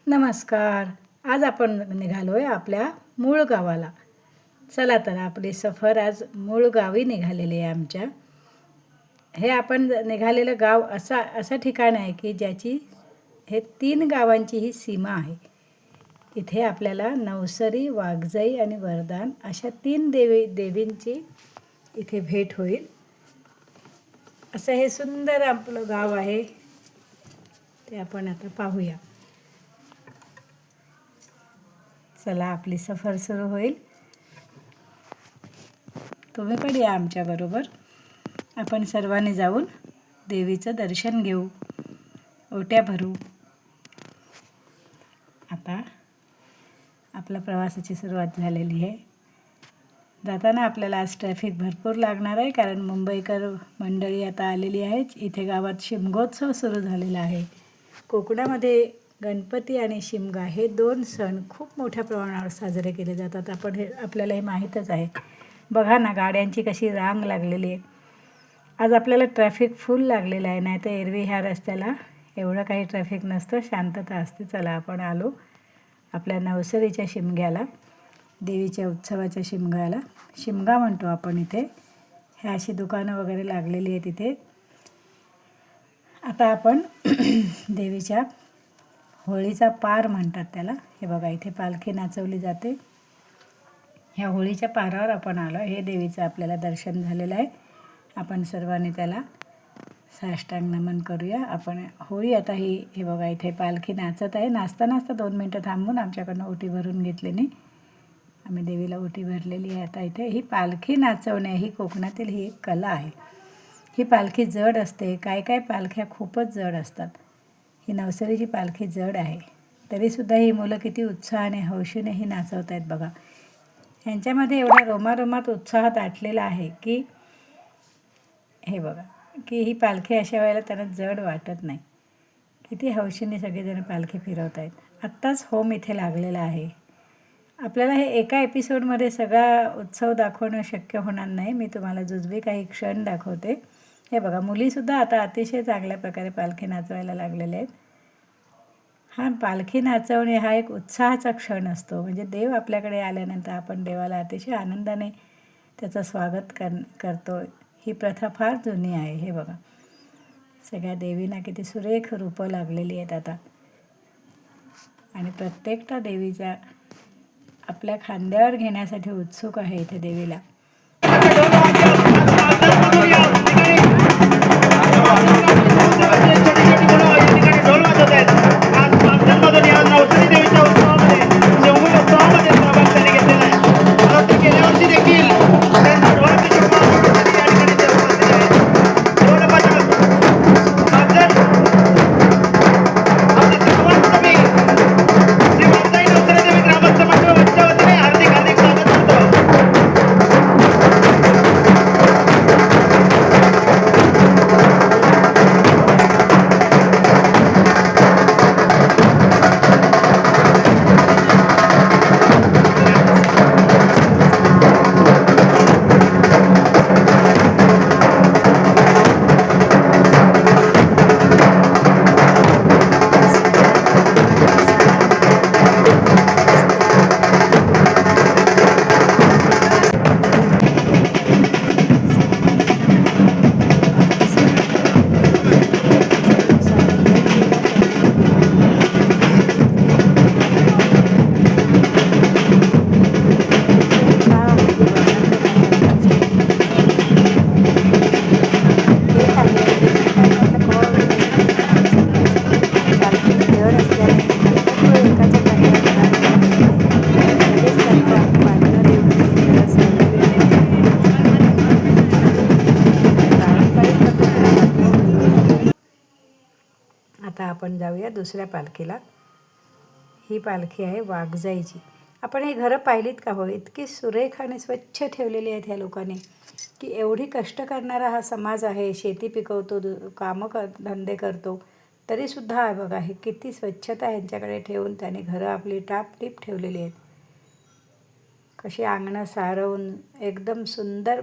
नमस्कार. आज आपण निघालोय आपल्या मूळ गावाला. चला तर आपली सफर आज मूळ गावी निघालेली आहे आमच्या. हे आपण निघालेलं गाव असं ठिकाण आहे की ज्याची हे 3 गावांची ही सीमा आहे. इथे आपल्याला नवसरी, वाघजाई आणि वरदान अशा 3 देवींची इथे भेट होईल. असं हे सुंदर आपलं गाव आहे. ते आपण आता पाहूया. चला आपली सफर सुरू होईल. तुम्ही पण या आमच्याबरोबर. आपण सर्वांनी जाऊन देवीचं दर्शन घेऊ, ओट्या भरू. आता आपल्या प्रवासाची सुरुवात झालेली आहे. जाताना आपल्याला आज ट्रॅफिक भरपूर लागणार आहे, कारण मुंबईकर मंडळी आता आलेली आहे. इथे गावात शिमगोत्सव सुरू झालेला आहे. कोकणामध्ये गणपती आणि शिमगा हे 2 सण खूप मोठ्या प्रमाणावर साजरे केले जातात. आपल्याला हे माहीतच आहे. बघा ना, गाड्यांची कशी रांग लागलेली आहे. आज आपल्याला ट्रॅफिक फुल लागलेलं आहे, नाही तर एरवी ह्या रस्त्याला एवढं काही ट्रॅफिक नसतं, शांतता असते. चला आपण आलो आपल्या नवसरीच्या शिमग्याला, देवीच्या उत्सवाच्या शिमग्याला. शिमगा म्हणतो आपण इथे. ह्या अशी दुकानं वगैरे लागलेली आहेत इथे. आता आपण देवीच्या होळीचा पार म्हणतात त्याला. हे बघा, इथे पालखी नाचवली जाते. ह्या होळीच्या पारावर आपण आलो. हे देवीचं आपल्याला दर्शन झालेलं आहे. आपण सर्वांनी त्याला साष्टांग नमन करूया. आपण होळी आता हे बघा, इथे पालखी नाचत आहे. नाचता 2 मिनटं थांबून आमच्याकडनं ओटी भरून घेतली. आम्ही देवीला ओटी भरलेली आहे. आता इथे ही पालखी नाचवणे ही कोकणातील ही एक कला आहे. ही पालखी जड असते. काय पालख्या खूपच जड असतात. ही नवसरीची पालखी जड आहे. तरीसुद्धा ही मुलं किती उत्साहाने हौशीने ही नाचवत आहेत बघा. ह्यांच्यामध्ये एवढा रोमारोमात उत्साह दाटलेला आहे की हे बघा, की ही पालखी अशा वेळेला त्यांना जड वाटत नाही. किती हौशीने सगळेजण पालखी फिरवत आहेत. आत्ताच होम इथे लागलेला आहे. आपल्याला हे एका एपिसोडमध्ये सगळा उत्सव दाखवणं शक्य होणार नाही. मी तुम्हाला जुजबी काही क्षण दाखवते. हे बघा, मुलीसुद्धा आता अतिशय चांगल्या प्रकारे पालखी नाचवायला लागलेले आहेत. हा पालखी नाचवणे हा एक उत्साहाचा क्षण असतो. म्हणजे देव आपल्याकडे आल्यानंतर आपण देवाला अतिशय आनंदाने त्याचं स्वागत करतो. ही प्रथा फार जुनी आहे. हे बघा, सगळ्या देवींना किती सुरेख रूपं लागलेली आहेत आता. आणि प्रत्येकटा देवीचा आपल्या खांद्यावर घेण्यासाठी उत्सुक आहे इथे देवीला. आता आपण जाऊया दुसऱ्या पालखीला. ही पालखी आहे वाघजाईची. आपण ही घरं पाहिलीत का हो? इतकी सुरेख आणि स्वच्छ ठेवलेली आहेत ह्या लोकांनी, की एवढी कष्ट करणारा हा समाज आहे. शेती पिकवतो, धंदे करतो, तरीसुद्धा आहे बघा, हे किती स्वच्छता ह्यांच्याकडे ठेवून त्याने घरं आपली टापटीप ठेवलेली आहेत. कशी अंगणं सारवून एकदम सुंदर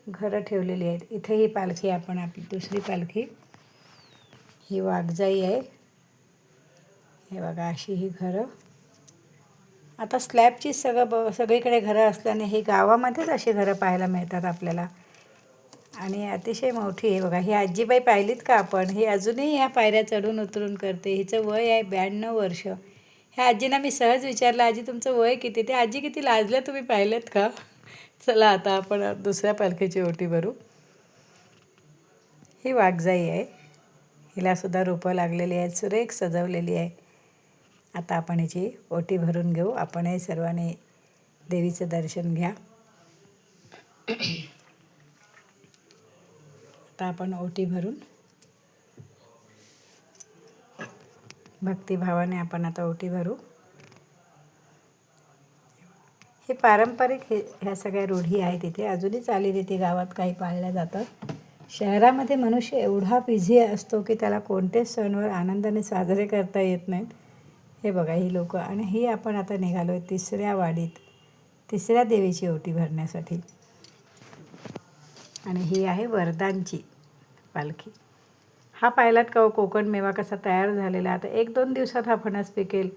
घरं ठेवलेली आहेत. इथे ही पालखी आपण आपली दुसरी पालखी ही वाघजाई आहे. हे बघा अशी ही घरं. आता स्लॅबची सगळीकडे घरं असल्याने ही गावामध्येच अशी घरं पाहायला मिळतात आपल्याला. आणि अतिशय मोठी आहे बघा. ही आजीबाई पाहिलीत का आपण? ही अजूनही ह्या पायऱ्या चढून उतरून करते. हिचं वय आहे 92 वर्ष. ह्या आजींना मी सहज विचारलं, आजी तुमचं वय किती? ते आजी किती लाजल्या तुम्ही पाहिलेत का? चला आता आपण दुसऱ्या पालखीची ओटी भरू. ही वाघजाई आहे. हिलासुद्धा रोपं लागलेली आहेत, सुरेख सजवलेली आहे. आता आपण हिची ओटी भरून घेऊ. आपणही सर्वांनी देवीचं दर्शन घ्या. आता आपण ओटी भरून भक्तिभावाने आपण आता ओटी भरू. हे पारंपरिक ह्या सगळ्या रूढी आहेत इथे. अजूनही चालीरीती गावात काही पाळल्या जातात. शहरामध्ये मनुष्य एवढा बिझी असतो की त्याला कोणतेच सणवार आनंदाने साजरे करता येत नाहीत. हे बघा ही लोकं. आणि ही आपण आता निघालो आहे तिसऱ्या वाडीत, तिसऱ्या देवीची ओटी भरण्यासाठी. आणि ही आहे वरदानची पालखी. हा पाहिलात का हो कोकण मेवा कसा तयार झालेला. आता 1-2 दिवसात हा फणस पिकेल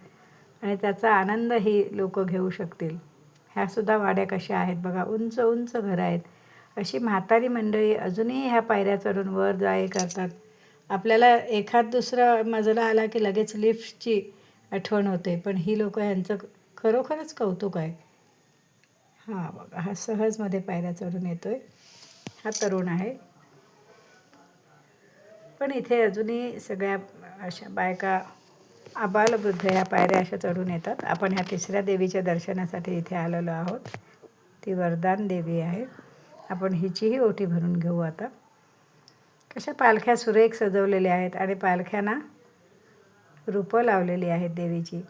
आणि त्याचा आनंद ही लोकं घेऊ शकतील. ह्यासुद्धा वाड्या कशा आहेत बघा. उंच उंच घरं आहेत. अशी म्हातारी मंडळी अजूनही ह्या पायऱ्या चढून वर जाय करतात. आपल्याला एखाद दुसरा मजला आला की लगेच लिफ्टची आठवण होते, पण ही लोकं ह्यांचं खरोखरच कौतुक आहे. हां बघा, हा सहजमध्ये पायऱ्या चढून येतोय. हा तरुण आहे. पण इथे अजूनही सगळ्या अशा बायका आबालवृद्ध ह्या पायऱ्या अशा चढून येतात. आपण ह्या तिसऱ्या देवीच्या दर्शनासाठी इथे आलेलो आहोत. ती वरदान देवी आहे. आपण हिचीही ओटी भरून घेऊ आता. कशा पालख्या सुरेख सजवलेल्या आहेत आणि पालख्यांना रूपं लावलेली आहेत देवीची.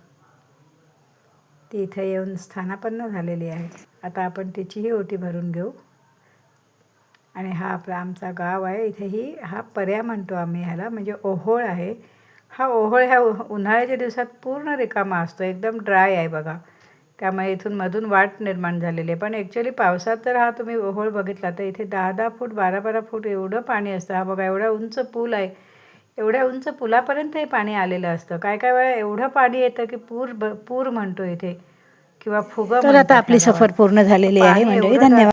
ती इथे येऊन स्थानापन्न झालेली आहे. आता आपण तिचीही ओटी भरून घेऊ. आणि हा आपला आमचा गाव आहे. इथेही हा पर्या म्हणतो आम्ही ह्याला, म्हणजे ओहोळ आहे. हा ओहोळ ह्या उन्हाळ्याच्या दिवसात पूर्ण रिकामा असतो, एकदम ड्राय आहे बघा. त्यामुळे इथून मधून वाट निर्माण झालेली आहे. पण ॲक्च्युली पावसात तर हा तुम्ही ओहोळ बघितला तर इथे 10-10 फूट 12-12 फूट एवढं पाणी असतं. हा बघा एवढा उंच पूल आहे. एवढ्या उंच पुलापर्यंत हे पाणी आलेलं असतं. काय काय वेळा एवढं पाणी येतं की पूर म्हणतो इथे किंवा फुगं. तर आता आपली सफर पूर्ण झालेली आहे मंडळी. धन्यवाद.